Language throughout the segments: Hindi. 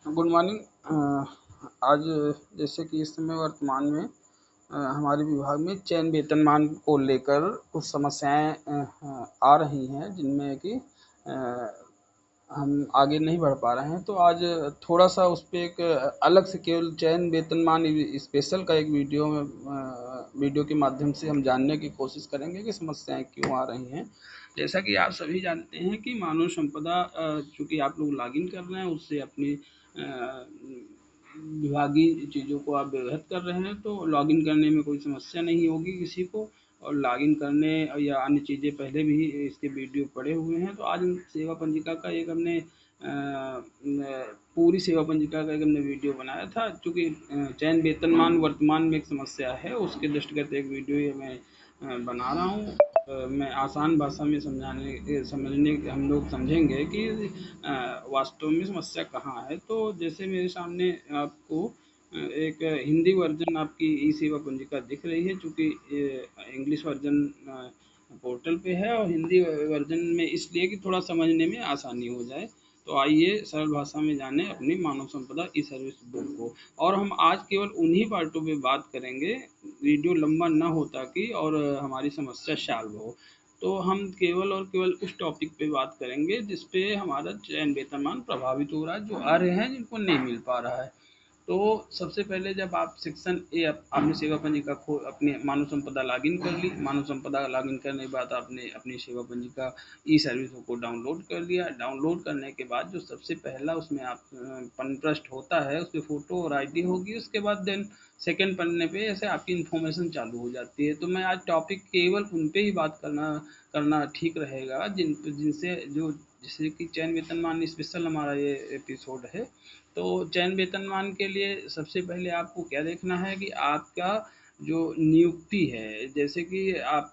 Good morning. आज जैसे कि इस समय वर्तमान में हमारे विभाग में चयन वेतनमान को लेकर कुछ समस्याएं आ रही हैं, जिनमें कि हम आगे नहीं बढ़ पा रहे हैं। तो आज थोड़ा सा उस पे एक अलग से केवल चयन वेतनमान स्पेशल का एक वीडियो के माध्यम से हम जानने की कोशिश करेंगे कि समस्याएं क्यों आ रही हैं। जैसा कि आप सभी जानते हैं कि मानव संपदा, चूँकि आप लोग लॉगिन कर रहे हैं, उससे अपनी विभागीय चीज़ों को आप व्यवहित कर रहे हैं, तो लॉगिन करने में कोई समस्या नहीं होगी किसी को। और लॉगिन करने या अन्य चीज़ें पहले भी इसके वीडियो पड़े हुए हैं। तो आज हम सेवा पंजिका का एक हमने पूरी सेवा पंजिका का एक हमने वीडियो बनाया था। चूँकि चयन वेतनमान वर्तमान में एक समस्या है, उसके दृष्टिगत एक वीडियो ये मैं बना रहा हूँ। मैं आसान भाषा में समझने हम लोग समझेंगे कि वास्तव में समस्या कहाँ है। तो जैसे मेरे सामने आपको एक हिंदी वर्जन आपकी ई सेवा पंजिका दिख रही है, चूँकि इंग्लिश वर्जन पोर्टल पे है और हिंदी वर्जन में इसलिए कि थोड़ा समझने में आसानी हो जाए। तो आइए सरल भाषा में जाने अपनी मानव संपदा ई सर्विस बुक को। और हम आज केवल उन्हीं पार्टों पे बात करेंगे, वीडियो लंबा ना हो ताकि, और हमारी समस्या सॉल्व हो। तो हम केवल और केवल उस टॉपिक पे बात करेंगे जिस पे हमारा चयन वेतनमान प्रभावित हो रहा है, जो आ रहे हैं जिनको नहीं मिल पा रहा है। तो सबसे पहले जब आप सेक्शन ए आपने सेवा पंजिका खो अपने मानव संपदा लॉगिन कर ली। मानव संपदा लॉगिन करने के बाद आपने अपनी सेवा पंजिका ई सर्विस को डाउनलोड कर लिया। डाउनलोड करने के बाद जो सबसे पहला उसमें आप पृष्ठ होता है, उस पर फोटो और आईडी होगी। उसके बाद देन सेकंड पन्ने पे ऐसे आपकी इन्फॉर्मेशन चालू हो जाती है। तो मैं आज टॉपिक केवल उन पे ही बात करना ठीक रहेगा जिनसे जो जैसे कि चयन वेतनमान स्पेशल हमारा ये एपिसोड है। तो चयन वेतनमान के लिए सबसे पहले आपको क्या देखना है कि आपका जो नियुक्ति है, जैसे कि आप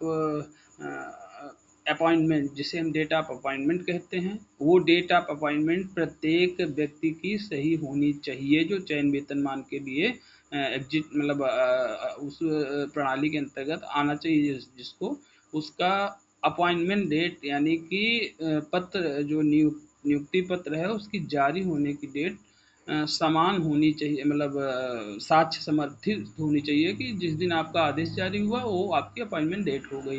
अपॉइंटमेंट, जिसे हम डेट ऑफ अपॉइंटमेंट कहते हैं, वो डेट ऑफ अपॉइंटमेंट प्रत्येक व्यक्ति की सही होनी चाहिए जो चयन वेतनमान के लिए एग्जिट मतलब उस प्रणाली के अंतर्गत आना चाहिए। जिसको उसका अपॉइंटमेंट डेट यानी कि पत्र जो नियुक्ति पत्र है उसकी जारी होने की डेट समान होनी चाहिए, मतलब साक्ष्य समर्थित होनी चाहिए कि जिस दिन आपका आदेश जारी हुआ वो आपकी अपॉइंटमेंट डेट हो गई।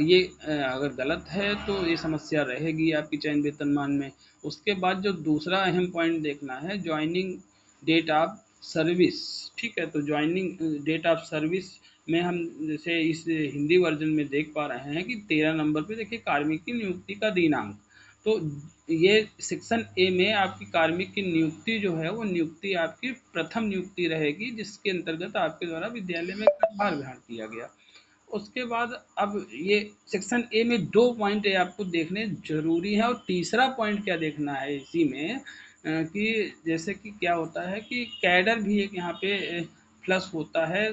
ये अगर गलत है तो ये समस्या रहेगी आपकी चयन वेतनमान में। उसके बाद जो दूसरा अहम पॉइंट देखना है, ज्वाइनिंग डेट ऑफ सर्विस। ठीक है, तो ज्वाइनिंग डेट ऑफ सर्विस में हम जैसे इस हिंदी वर्जन में देख पा रहे हैं कि 13 नंबर पे देखिए, कार्मिक की नियुक्ति का दिनांक। तो ये सेक्शन ए में आपकी कार्मिक की नियुक्ति जो है वो नियुक्ति आपकी प्रथम नियुक्ति रहेगी, जिसके अंतर्गत आपके द्वारा विद्यालय में कार्यभार ग्रहण किया गया। उसके बाद अब ये सेक्शन ए में 2 पॉइंट आपको देखने जरूरी है। और तीसरा पॉइंट क्या देखना है इसी में कि जैसे कि क्या होता है कि कैडर भी एक यहाँ पे प्लस होता है,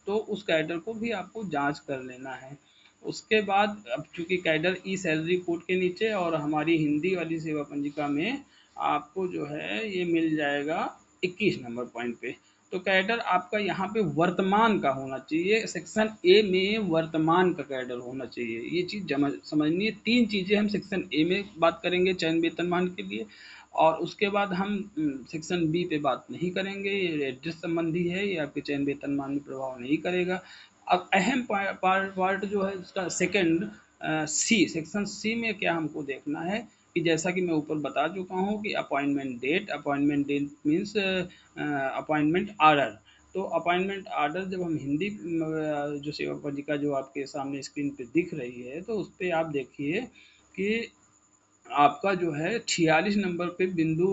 तो उस कैडर को भी आपको जांच कर लेना है। उसके बाद अब चूंकि कैडर ई सैलरी कोड के नीचे और हमारी हिंदी वाली सेवा पंजिका में आपको जो है ये मिल जाएगा 21 नंबर पॉइंट पे। तो कैडर आपका यहाँ पे वर्तमान का होना चाहिए। सेक्शन ए में वर्तमान का कैडर होना चाहिए, ये चीज़ समझनी है। 3 चीज़ें हम सेक्शन ए में बात करेंगे चयन वेतनमान के लिए, और उसके बाद हम सेक्शन बी पे बात नहीं करेंगे। ये एड्रेस संबंधी है, ये आपके चयन वेतनमान में प्रभाव नहीं करेगा। अब अहम पार्ट जो है उसका सेकंड सी, सेक्शन सी में क्या हमको देखना है कि जैसा कि मैं ऊपर बता चुका हूँ कि appointment that means appointment order. तो अपॉइंटमेंट आर्डर जब हम हिंदी जो सेवा पंजिका जो आपके सामने स्क्रीन पे दिख रही है, तो उस पर आप देखिए कि आपका जो है 46 नंबर पे बिंदु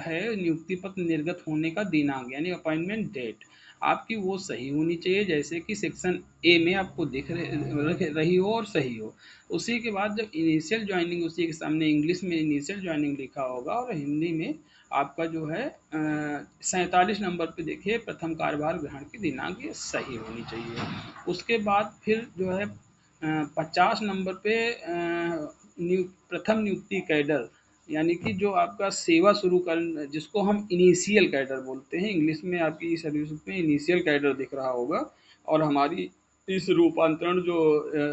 है नियुक्ति पत्र निर्गत होने का दिनांक यानी अपॉइंटमेंट डेट आपकी वो सही होनी चाहिए, जैसे कि सेक्शन ए में आपको दिख रही हो और सही हो। उसी के बाद जब इनिशियल ज्वाइनिंग, उसी के सामने इंग्लिश में इनिशियल ज्वाइनिंग लिखा होगा और हिंदी में आपका जो है 47 नंबर पे देखिए प्रथम कार्यभार ग्रहण की दिनांक ये सही होनी चाहिए। उसके बाद फिर जो है 50 नंबर पे प्रथम नियुक्ति कैडर यानी कि जो आपका सेवा शुरू कर, जिसको हम इनिशियल कैडर बोलते हैं, इंग्लिश में आपकी सर्विस में इनिशियल कैडर दिख रहा होगा। और हमारी इस रूपांतरण जो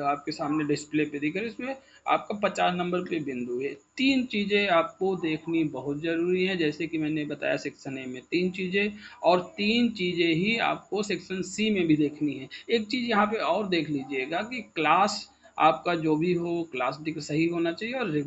आपके सामने डिस्प्ले पे दिख रहा है, इसमें आपका 50 नंबर पे बिंदु है। 3 चीज़ें आपको देखनी बहुत ज़रूरी है, जैसे कि मैंने बताया सेक्शन ए में 3 चीज़ें, और 3 चीज़ें ही आपको सेक्शन सी में भी देखनी है। एक चीज़ यहाँ पे और देख लीजिएगा कि क्लास आपका जो भी हो, क्लास दिख सही होना चाहिए, और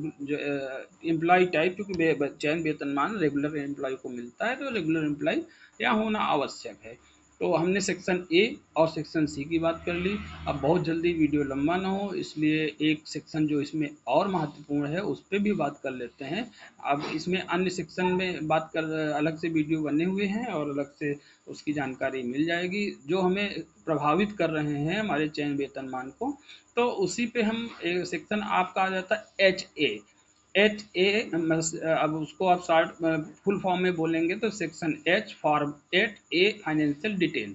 एम्प्लॉय टाइप, क्योंकि चयन वेतनमान रेगुलर एम्प्लॉय को मिलता है, तो रेगुलर एम्प्लॉय यहाँ होना आवश्यक है। तो हमने सेक्शन ए और सेक्शन सी की बात कर ली। अब बहुत जल्दी वीडियो लंबा ना हो, इसलिए एक सेक्शन जो इसमें और महत्वपूर्ण है उस पर भी बात कर लेते हैं। अब इसमें अन्य सेक्शन में बात कर अलग से वीडियो बने हुए हैं और अलग से उसकी जानकारी मिल जाएगी, जो हमें प्रभावित कर रहे हैं हमारे चयन वेतनमान को। तो उसी पे हम एक सेक्शन आपका आ जाता है HA। अब उसको आप शॉर्ट फुल फॉर्म में बोलेंगे तो section H form 8A financial detail.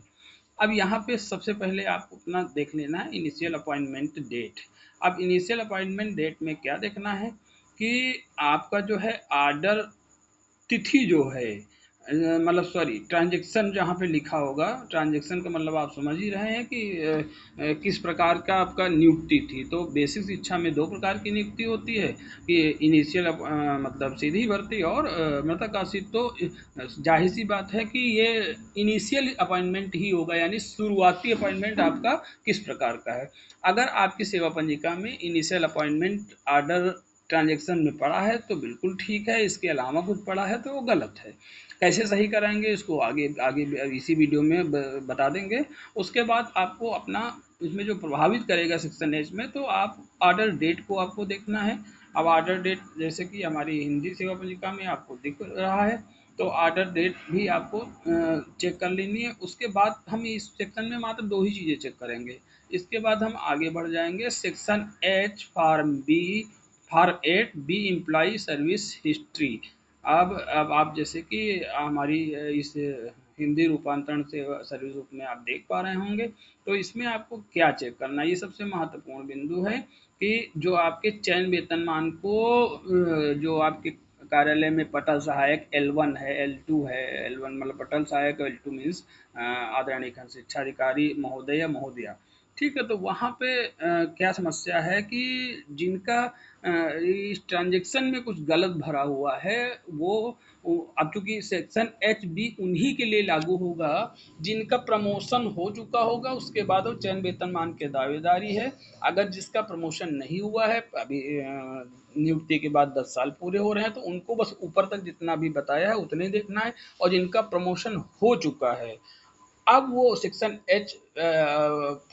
अब यहाँ पे सबसे पहले आपको अपना देख लेना है इनिशियल अपॉइंटमेंट डेट। अब इनिशियल अपॉइंटमेंट डेट में क्या देखना है कि आपका जो है आर्डर तिथि जो है, मतलब सॉरी, ट्रांजेक्शन जहाँ पे लिखा होगा, ट्रांजेक्शन का मतलब आप समझ ही रहे हैं कि किस प्रकार का आपका नियुक्ति थी। तो बेसिक शिक्षा में 2 प्रकार की नियुक्ति होती है कि इनिशियल मतलब सीधी भर्ती और मृतकाशित। तो जाहिर सी बात है कि ये इनिशियल अपॉइंटमेंट ही होगा, यानी शुरुआती अपॉइंटमेंट आपका किस प्रकार का है। अगर आपकी सेवा पंजिका में इनिशियल अपॉइंटमेंट आर्डर ट्रांजेक्शन में पड़ा है तो बिल्कुल ठीक है, इसके अलावा कुछ पड़ा है तो वो गलत है। कैसे सही कराएंगे इसको आगे आगे इसी वीडियो में बता देंगे। उसके बाद आपको अपना इसमें जो प्रभावित करेगा सेक्शन एच में, तो आप ऑर्डर डेट को आपको देखना है। अब ऑर्डर डेट जैसे कि हमारी हिंदी सेवा पंजिका में आपको दिख रहा है, तो ऑर्डर डेट भी आपको चेक कर लेनी है। उसके बाद हम इस सेक्शन में मात्र 2 ही चीज़ें चेक करेंगे। इसके बाद हम आगे बढ़ जाएंगे section H form B for 8B employee service history. अब आप जैसे कि हमारी इस हिंदी रूपांतरण से सर्विस बुक में आप देख पा रहे होंगे, तो इसमें आपको क्या चेक करना है, ये सबसे महत्वपूर्ण बिंदु है कि जो आपके चयन वेतनमान को जो आपके कार्यालय में पटल सहायक L1 है, L2 है। L1 मतलब पटल सहायक, L2 मीन्स आदरणीय खंड शिक्षाधिकारी महोदय या महोदया। ठीक है, तो वहाँ पे क्या समस्या है कि जिनका इस ट्रांजेक्शन में कुछ गलत भरा हुआ है, अब चूंकि सेक्शन एच बी उन्हीं के लिए लागू होगा जिनका प्रमोशन हो चुका होगा, उसके बाद वो चयन वेतनमान के दावेदारी है। अगर जिसका प्रमोशन नहीं हुआ है अभी, नियुक्ति के बाद 10 साल पूरे हो रहे हैं, तो उनको बस ऊपर तक जितना भी बताया है उतने देखना है। और जिनका प्रमोशन हो चुका है, अब वो सेक्शन एच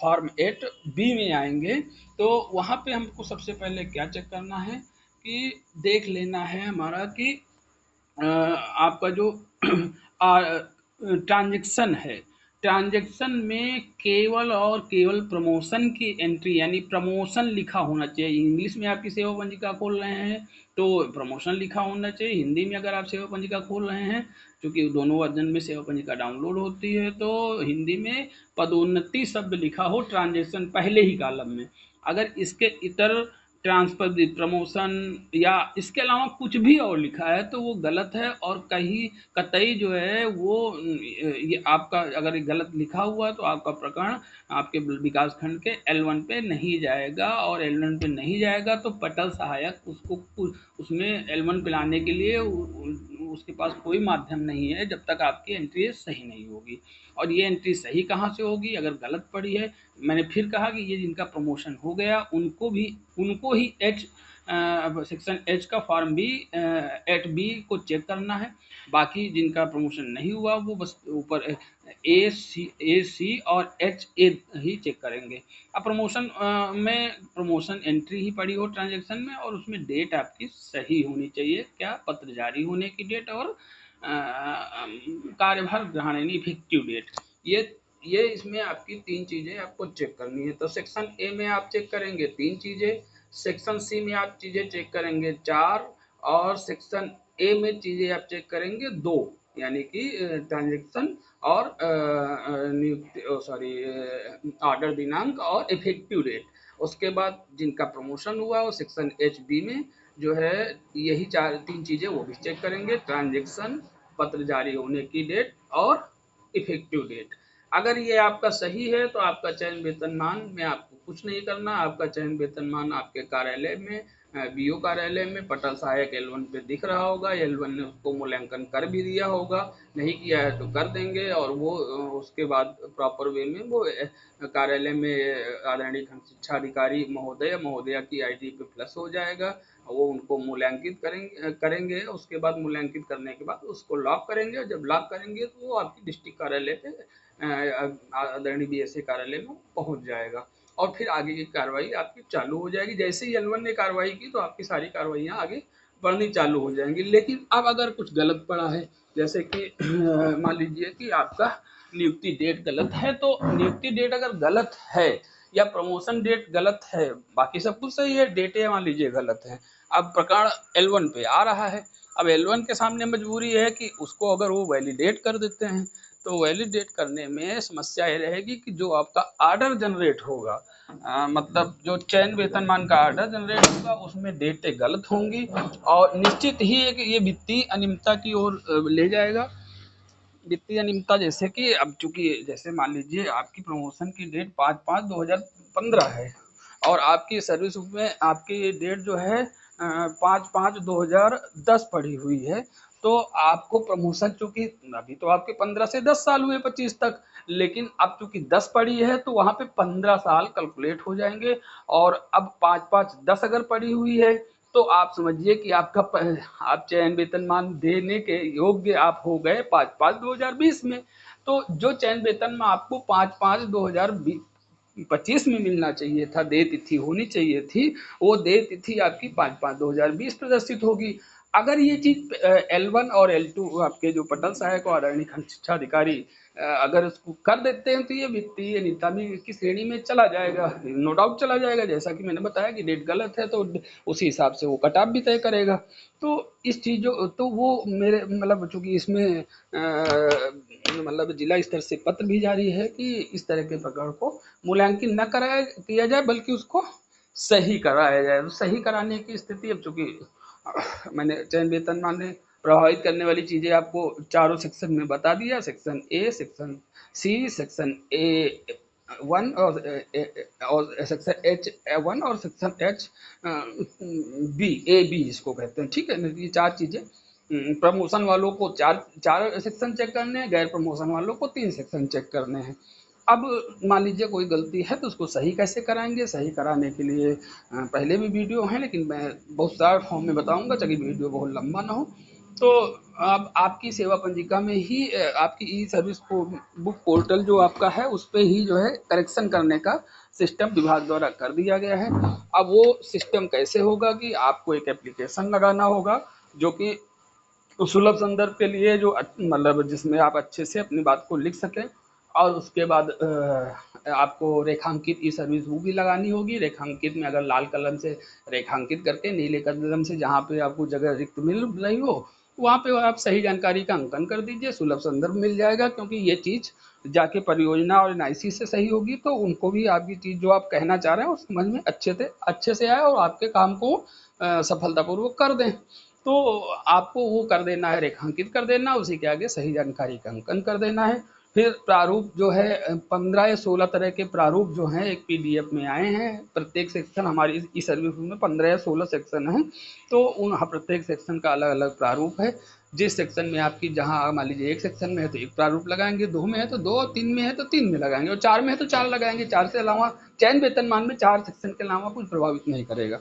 फॉर्म 8B में आएंगे, तो वहाँ पे हमको सबसे पहले क्या चेक करना है कि देख लेना है हमारा कि आपका जो ट्रांजेक्शन है, ट्रांजेक्शन में केवल और केवल प्रमोशन की एंट्री, यानी प्रमोशन लिखा होना चाहिए। इंग्लिश में आपकी सेवा पंजिका खोल रहे हैं तो प्रमोशन लिखा होना चाहिए। हिंदी में अगर आप सेवा पंजिका खोल रहे हैं, क्योंकि दोनों वर्जन में सेवा पंजिका डाउनलोड होती है, तो हिंदी में पदोन्नति शब्द लिखा हो ट्रांजेक्शन पहले ही कॉलम में। अगर इसके इतर ट्रांसफर प्रमोशन या इसके अलावा कुछ भी और लिखा है तो वो गलत है, और कहीं कतई जो है वो ये आपका अगर ये गलत लिखा हुआ है तो आपका प्रकरण आपके विकास खंड के L1 पे नहीं जाएगा, और L1 पे नहीं जाएगा तो पटल सहायक उसको उसमें L1 पे लाने के लिए उसके पास कोई माध्यम नहीं है जब तक आपकी एंट्री सही नहीं होगी। और ये एंट्री सही कहाँ से होगी अगर गलत पड़ी है। मैंने फिर कहा कि ये जिनका प्रमोशन हो गया उनको ही एच सेक्शन एच का फॉर्म बी 8B को चेक करना है। बाकी जिनका प्रमोशन नहीं हुआ वो बस ऊपर A C और HA ही चेक करेंगे। अब प्रमोशन में प्रमोशन एंट्री ही पड़ी हो ट्रांजेक्शन में, और उसमें डेट आपकी सही होनी चाहिए, क्या पत्र जारी होने की डेट और कार्यभार ग्रहण यानी इफेक्टिव डेट। ये इसमें आपकी 3 चीज़ें आपको चेक करनी है। तो सेक्शन ए में आप चेक करेंगे 3 चीज़ें, सेक्शन सी में आप चीज़ें चेक करेंगे 4, और सेक्शन ए में चीज़ें आप चेक करेंगे 2, यानी कि ट्रांजेक्शन और नियुक्ति सॉरी ऑर्डर दिनांक और इफेक्टिव डेट। उसके बाद जिनका प्रमोशन हुआ वो सेक्शन HB में जो है यही 3 चीज़ें वो भी चेक करेंगे, ट्रांजेक्शन, पत्र जारी होने की डेट और इफेक्टिव डेट। अगर ये आपका सही है तो आपका चयन वेतनमान में आपको कुछ नहीं करना, आपका चयन वेतनमान आपके कार्यालय में बीओ कार्यालय में पटल सहायक L1 पे दिख रहा होगा, L1 ने उसको मूल्यांकन कर भी दिया होगा, नहीं किया है तो कर देंगे, और वो उसके बाद प्रॉपर वे में वो कार्यालय में आदरणीय खंड शिक्षा अधिकारी महोदय या महोदया की आईडी पे प्लस हो जाएगा, वो उनको मूल्यांकित करेंगे। उसके बाद मूल्यांकित करने के बाद उसको लॉक करेंगे, और जब लॉक करेंगे तो वो आपकी डिस्ट्रिक्ट कार्यालय पे आदरणीय बीएसए कार्यालय में पहुंच जाएगा, और फिर आगे की कार्रवाई आपकी चालू हो जाएगी। जैसे ही L1 ने कार्रवाई की तो आपकी सारी कार्रवाइयाँ आगे बढ़नी चालू हो जाएंगी। लेकिन अब अगर कुछ गलत पड़ा है, जैसे कि मान लीजिए कि आपका नियुक्ति डेट गलत है, तो नियुक्ति डेट अगर गलत है या प्रमोशन डेट गलत है, बाकी सब कुछ सही है, डेटें मान लीजिए गलत है, अब प्रकरण L1 पे आ रहा है। अब L1 के सामने मजबूरी है कि उसको अगर वो वैलिडेट कर देते हैं, तो वैलिडेट करने में समस्या ये रहेगी कि जो आपका आर्डर जनरेट होगा, मतलब जो चयन वेतनमान का आर्डर जनरेट होगा उसमें डेटें गलत होंगी, और निश्चित ही एक ये वित्तीय अनियमितता की ओर ले जाएगा। वित्तीय अनियमितता जैसे कि अब चूंकि जैसे मान लीजिए आपकी प्रमोशन की डेट 5/5/2015 है, और आपकी सर्विस में आपकी डेट जो है 5/5/2010 पड़ी हुई है, तो आपको प्रमोशन चूंकि अभी तो आपके 15 से 10 साल हुए 25 तक, लेकिन अब चूंकि 10 पड़ी है तो वहां पे 15 साल कैलकुलेट हो जाएंगे, और अब 5/5/10 अगर पड़ी हुई है तो आप समझिए कि आपका आप चयन वेतनमान देने के योग्य आप हो गए 5/5/2020 में। तो जो चयन वेतनमान आपको 5/5/2025 में मिलना चाहिए था, देय तिथि होनी चाहिए थी, वो देय तिथि आपकी 5/5/2020 प्रदर्शित होगी। अगर ये चीज L1 और L2 आपके जो पटल सहायक और आदरणीय खंड शिक्षा अधिकारी अगर इसको कर देते हैं तो ये वित्तीय अनियमितता की श्रेणी में चला जाएगा, नो डाउट चला जाएगा। जैसा कि मैंने बताया कि डेट गलत है तो उसी हिसाब से वो कट ऑफ भी तय करेगा। तो इस चीज़ों तो वो मेरे मतलब चूंकि इसमें मतलब जिला स्तर से पत्र भी जारी है कि इस तरह के प्रकरण को मूल्यांकन न कराया किया जाए, बल्कि उसको सही कराया जाए। तो सही कराने की स्थिति अब चूंकि मैंने चयन वेतनमान ने प्रभावित करने वाली चीज़ें आपको चारों सेक्शन में बता दिया, section A, section C, section A1 और सेक्शन H1 और सेक्शन A B इसको कहते हैं, ठीक है ना। ये चार चीज़ें प्रमोशन वालों को चार चार सेक्शन चेक करने हैं, गैर प्रमोशन वालों को 3 सेक्शन चेक करने हैं। अब मान लीजिए कोई गलती है तो उसको सही कैसे कराएंगे? सही कराने के लिए पहले भी वीडियो हैं, लेकिन मैं बहुत सारे फॉर्म में बताऊंगा ताकि वीडियो बहुत लंबा ना हो। तो अब आपकी सेवा पंजिका में ही आपकी ई सर्विस बुक पोर्टल जो आपका है उस पर ही जो है करेक्शन करने का सिस्टम विभाग द्वारा कर दिया गया है। अब वो सिस्टम कैसे होगा कि आपको एक एप्लीकेशन लगाना होगा जो कि सुलभ संदर्भ के लिए, जो मतलब जिसमें आप अच्छे से अपनी बात को लिख सकें, और उसके बाद आपको रेखांकित ई सर्विस बुक भी लगानी होगी। रेखांकित में अगर लाल कलम से रेखांकित करके नीले कलम से जहाँ पे आपको जगह रिक्त मिल रही हो वहाँ पे आप सही जानकारी का अंकन कर दीजिए, सुलभ संदर्भ मिल जाएगा। क्योंकि ये चीज़ जाके परियोजना और एनआईसी से सही होगी तो उनको भी आपकी चीज़ जो आप कहना चाह रहे हैं वो समझ में अच्छे से आए और आपके काम को सफलतापूर्वक कर दें। तो आपको वो कर देना है, रेखांकित कर देना, उसी के आगे सही जानकारी का अंकन कर देना है। फिर प्रारूप जो है 15 या 16 तरह के प्रारूप जो हैं एक पीडीएफ में आए हैं। प्रत्येक सेक्शन हमारी इस सर्विस में 15 या 16 सेक्शन हैं, तो उन प्रत्येक सेक्शन का अलग अलग प्रारूप है। जिस सेक्शन में आपकी जहाँ मान लीजिए एक सेक्शन में है तो एक प्रारूप लगाएंगे, 2 में है तो 2, 3 में है तो 3 में लगाएंगे, और 4 में है तो 4 लगाएंगे। 4 से अलावा चयन वेतनमान में 4 सेक्शन के अलावा कुछ प्रभावित नहीं करेगा।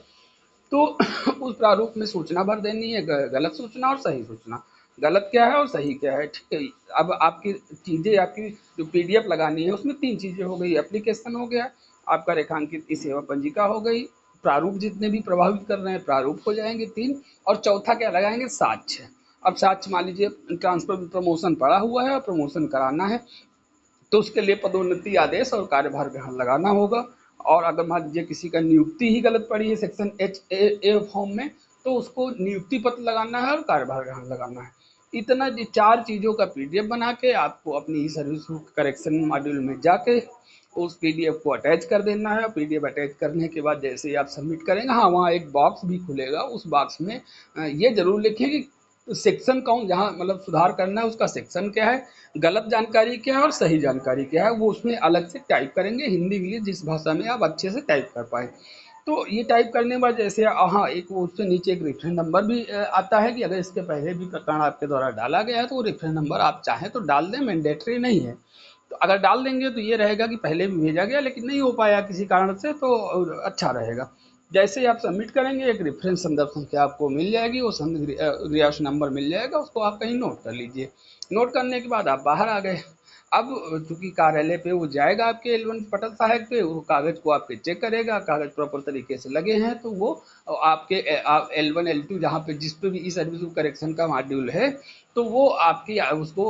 तो उस प्रारूप में सूचना भर देनी है, गलत सूचना और सही सूचना। गलत क्या है और सही क्या है, ठीक है। अब आपकी चीज़ें आपकी जो पीडीएफ लगानी है उसमें 3 चीज़ें हो गई, एप्लीकेशन हो गया, आपका रेखांकित ई सेवा पंजिका हो गई, प्रारूप जितने भी प्रभावित कर रहे हैं प्रारूप हो जाएंगे 3, और चौथा क्या लगाएंगे? साक्ष्य। अब साक्ष्य मान लीजिए ट्रांसफर प्रमोशन पड़ा हुआ है और प्रमोशन कराना है तो उसके लिए पदोन्नति आदेश और कार्यभार ग्रहण लगाना होगा। और अगर मान लीजिए किसी का नियुक्ति ही गलत पड़ी है सेक्शन H फॉर्म में तो उसको नियुक्ति पत्र लगाना है और कार्यभार ग्रहण लगाना है। इतना 4 चीज़ों का पीडीएफ बना के आपको अपनी ई सर्विस करेक्शन मॉड्यूल में जाके उस पीडीएफ को अटैच कर देना है। पीडीएफ अटैच करने के बाद जैसे ही आप सबमिट करेंगे, हाँ वहाँ एक बॉक्स भी खुलेगा, उस बॉक्स में ये जरूर लिखें कि सेक्शन कौन, जहाँ मतलब सुधार करना है उसका सेक्शन क्या है, गलत जानकारी क्या है और सही जानकारी क्या है, वो उसमें अलग से टाइप करेंगे, हिंदी इंग्लिश जिस भाषा में आप अच्छे से टाइप कर पाए। तो ये टाइप करने के बाद जैसे हाँ, एक वो उससे नीचे एक रेफरेंस नंबर भी आता है कि अगर इसके पहले भी प्रकरण आपके द्वारा डाला गया है तो वो रेफरेंस नंबर आप चाहें तो डाल दें, मैंडेटरी नहीं है। तो अगर डाल देंगे तो ये रहेगा कि पहले भी भेजा गया लेकिन नहीं हो पाया किसी कारण से, तो अच्छा रहेगा। जैसे ही आप सबमिट करेंगे एक रेफरेंस संदर्भ संख्या आपको मिल जाएगी, वो रिहायश नंबर मिल जाएगा, उसको आप कहीं नोट कर लीजिए। नोट करने के बाद आप बाहर आ गए। अब चूंकि कार्यालय पे वो जाएगा आपके L1 पटल सहायक पे, वो कागज को आपके चेक करेगा, कागज प्रॉपर तरीके से लगे हैं तो वो आपके आप L1 L2 जहाँ पे जिस पे भी ई सर्विस करेक्शन का मॉड्यूल है तो वो आपकी उसको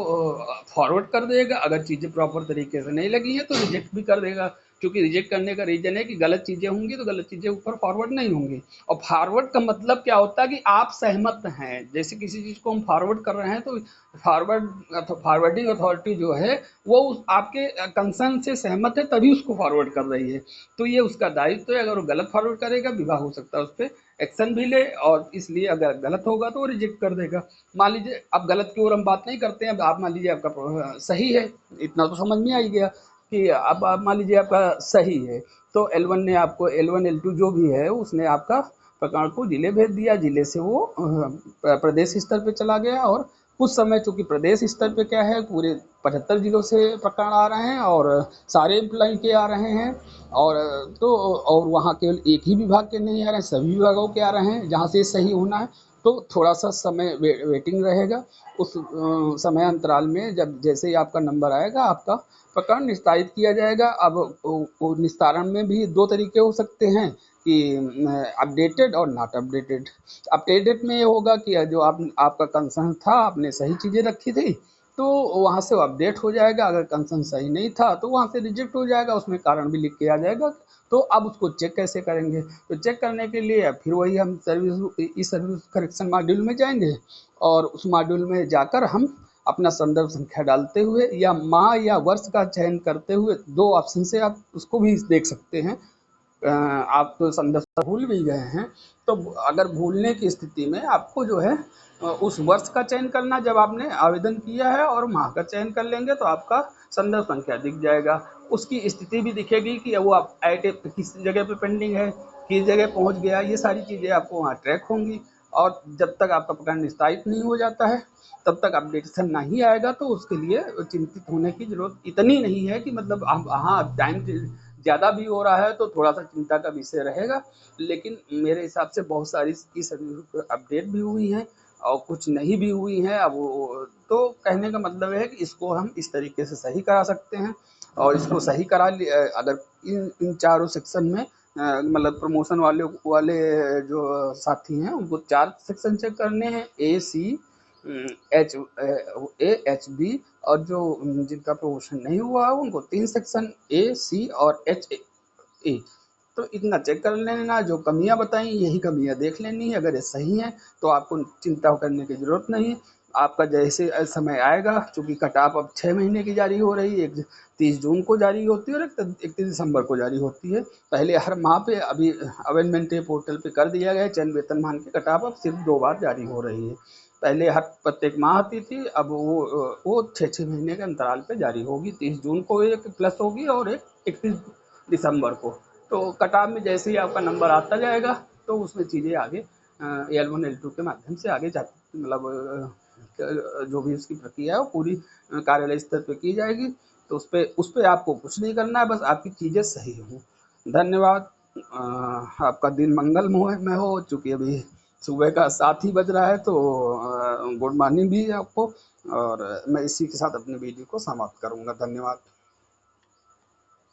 फॉरवर्ड कर देगा। अगर चीज़ें प्रॉपर तरीके से नहीं लगी हैं तो रिजेक्ट भी कर देगा, क्योंकि रिजेक्ट करने का रीजन है कि गलत चीज़ें होंगी तो गलत चीज़ें ऊपर फॉरवर्ड नहीं होंगी। और फॉरवर्ड का मतलब क्या होता है कि आप सहमत हैं, जैसे किसी चीज़ को हम फॉरवर्ड कर रहे हैं तो फॉरवर्डिंग अथॉरिटी जो है वो आपके कंसर्न से सहमत है तभी उसको फॉरवर्ड कर रही है। तो ये उसका दायित्व है, अगर वो गलत फॉरवर्ड करेगा विभाग हो सकता है उस पर एक्शन भी ले, और इसलिए अगर गलत होगा तो वो रिजेक्ट कर देगा। मान लीजिए अब गलत की ओर हम बात नहीं करते हैं, अब आप मान लीजिए आपका सही है, इतना तो समझ में आ ही गया कि अब आप मान लीजिए आपका सही है, तो L1 ने आपको L1 L2 जो भी है उसने आपका प्रकरण को जिले भेज दिया, जिले से वो प्रदेश स्तर पे चला गया। और कुछ समय चूंकि प्रदेश स्तर पे क्या है पूरे 75 जिलों से प्रकरण आ रहे हैं और सारे एम्प्लॉय के आ रहे हैं, और तो और वहाँ केवल एक ही विभाग के नहीं आ रहे हैं, सभी विभागों के आ रहे हैं जहाँ से सही होना है। तो थोड़ा सा समय वेटिंग रहेगा, उस समय अंतराल में जब जैसे ही आपका नंबर आएगा आपका प्रकरण निस्तारित किया जाएगा। अब वो निस्तारण में भी दो तरीके हो सकते हैं कि अपडेटेड और नॉट अपडेटेड। अपडेटेड में ये होगा कि जो आपका कंसर्न था आपने सही चीज़ें रखी थी तो वहाँ से वो अपडेट हो जाएगा, अगर कंसर्न सही नहीं था तो वहाँ से रिजेक्ट हो जाएगा, उसमें कारण भी लिख के आ जाएगा। तो अब उसको चेक कैसे करेंगे, तो चेक करने के लिए फिर वही हम सर्विस करेक्शन मॉड्यूल में जाएंगे, और उस मॉड्यूल में जाकर हम अपना संदर्भ संख्या डालते हुए या माह या वर्ष का चयन करते हुए, दो ऑप्शन से आप उसको भी देख सकते हैं। आप तो संदर्भ भूल भी गए हैं, तो अगर भूलने की स्थिति में आपको जो है उस वर्ष का चयन करना जब आपने आवेदन किया है, और माह का चयन कर लेंगे तो आपका संदर्भ संख्या दिख जाएगा। उसकी स्थिति भी दिखेगी कि वो आप किस जगह पे पेंडिंग है, किस जगह पहुंच गया, ये सारी चीज़ें आपको वहाँ ट्रैक होंगी। और जब तक आपका प्रकरण निस्तारित नहीं हो जाता है तब तक अपडेशन नहीं आएगा, तो उसके लिए चिंतित होने की ज़रूरत इतनी नहीं है कि मतलब आप हाँ टाइम ज़्यादा भी हो रहा है तो थोड़ा सा चिंता का विषय रहेगा। लेकिन मेरे हिसाब से बहुत सारी की सर्विस अपडेट भी हुई हैं और कुछ नहीं भी हुई हैं। अब वो तो कहने का मतलब है कि इसको हम इस तरीके से सही करा सकते हैं, और इसको सही करा अगर इन चारों सेक्शन में मतलब प्रमोशन वाले जो साथी हैं उनको 4 सेक्शन चेक करने हैं, A C H A H B, और जो जिनका प्रमोशन नहीं हुआ है उनको 3 सेक्शन ए सी और एच ए। तो इतना चेक कर लेना, जो कमियां बताई यही कमियां देख लेनी है, अगर ये सही हैं तो आपको चिंता करने की ज़रूरत नहीं है। आपका जैसे समय आएगा, चूँकि कट ऑफ अब 6 महीने की जारी हो रही है, एक 30 जून को जारी होती है और एक 31 दिसंबर को जारी होती है। पहले हर माह पे, अभी अमेंडमेंट पोर्टल पे कर दिया गया है, चयन वेतनमान की कट ऑफ अब सिर्फ 2 बार जारी हो रही है। पहले हर प्रत्येक माह आती थी, अब वो 6-6 महीने के अंतराल पे जारी होगी। 30 जून को एक प्लस होगी और एक 31 दिसंबर को। तो कट ऑफ में जैसे ही आपका नंबर आता जाएगा तो उसमें चीज़ें आगे L1 L2 के माध्यम से आगे जाती, मतलब जो भी उसकी प्रक्रिया है वो पूरी कार्यालय स्तर पे की जाएगी। तो उस पे आपको कुछ नहीं करना है, बस आपकी चीज़ें सही हों। धन्यवाद। आपका दिन मंगलमय में हो। चूँकि अभी सुबह का 7 ही बज रहा है तो गुड मॉर्निंग भी है आपको, और मैं इसी के साथ अपने वीडियो को समाप्त करूँगा। धन्यवाद।